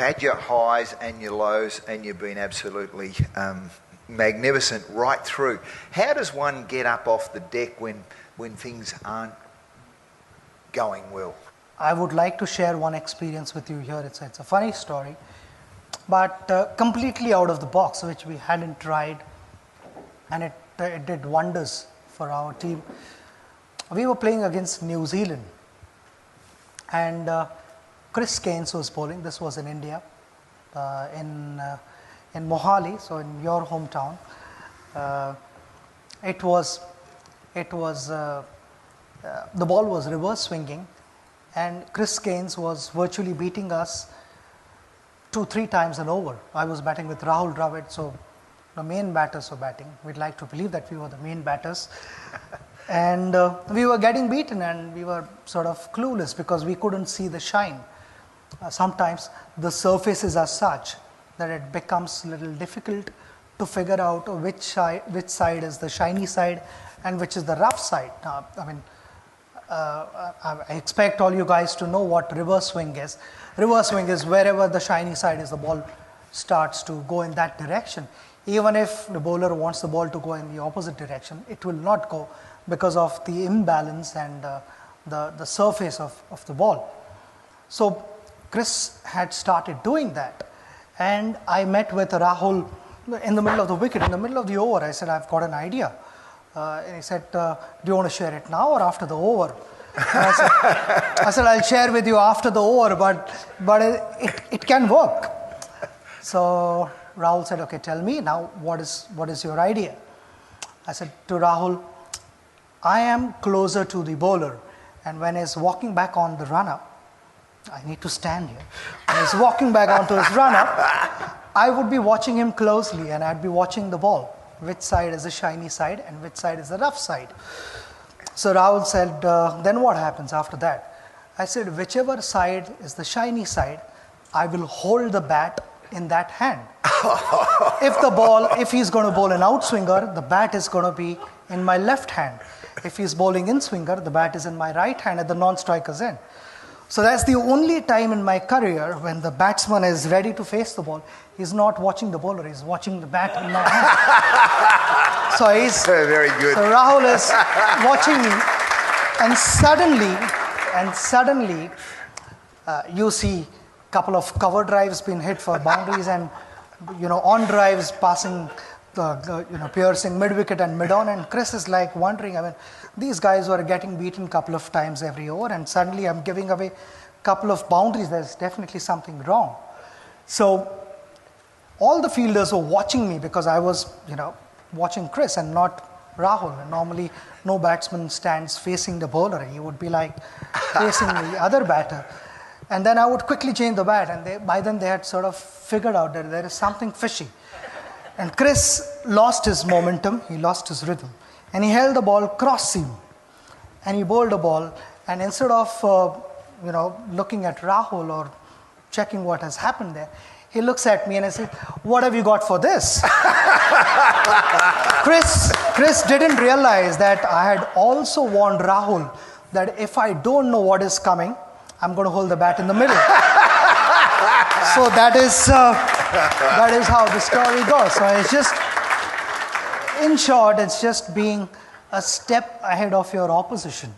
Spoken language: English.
had your highs and your lows, and you've been absolutely magnificent right through. How does one get up off the deck when things aren't going well? I would like to share one experience with you here. It's a funny story, but completely out of the box, which we hadn't tried, and it did wonders for our team. We were playing against New Zealand, and Chris Keynes was bowling. This was in India, in Mohali, so in your hometown. The ball was reverse swinging, and Chris Keynes was virtually beating us 2-3 times an over. I was batting with Rahul Dravid, so the main batters were batting. We'd like to believe that we were the main batters. And we were getting beaten, and we were sort of clueless because we couldn't see the shine. Sometimes the surfaces are such that it becomes a little difficult to figure out which side is the shiny side and which is the rough side. I expect all you guys to know what reverse swing is. Reverse swing is wherever the shiny side is, the ball starts to go in that direction. Even if the bowler wants the ball to go in the opposite direction, it will not go because of the imbalance and the surface of the ball. So Chris had started doing that, and I met with Rahul in the middle of the wicket, in the middle of the over. I said, I've got an idea. And he said, do you want to share it now or after the over? I said, I'll share with you after the over, but it can work. So Rahul said, okay, tell me now, what is your idea? I said to Rahul, I am closer to the bowler, and when he's walking back on the run-up, I need to stand here. When he's walking back onto his run-up, I would be watching him closely, and I'd be watching the ball. Which side is the shiny side and which side is the rough side? So Rahul said, then what happens after that? I said, whichever side is the shiny side, I will hold the bat in that hand. If he's going to bowl an outswinger, the bat is going to be in my left hand. If he's bowling in swinger, the bat is in my right hand at the non-striker's end. So that's the only time in my career when the batsman is ready to face the ball. He's not watching the bowler, he's watching the bat in my hand. So he's very good. So Rahul is watching me, and suddenly you see a couple of cover drives being hit for boundaries, and on drives passing piercing mid-wicket and mid-on, and Chris is like wondering, these guys were getting beaten a couple of times every over, and suddenly I'm giving away a couple of boundaries. There's definitely something wrong. So all the fielders were watching me because I was, watching Chris and not Rahul. And normally no batsman stands facing the bowler. He would be like facing the other batter. And then I would quickly change the bat, and by then they had sort of figured out that there is something fishy. And Chris lost his momentum, he lost his rhythm, and he held the ball cross seam, and he bowled the ball, and instead of looking at Rahul or checking what has happened there, he looks at me and I said, what have you got for this? Chris didn't realize that I had also warned Rahul that if I don't know what is coming, I'm going to hold the bat in the middle. So that is how the story goes. So it's just, in short, it's just being a step ahead of your opposition.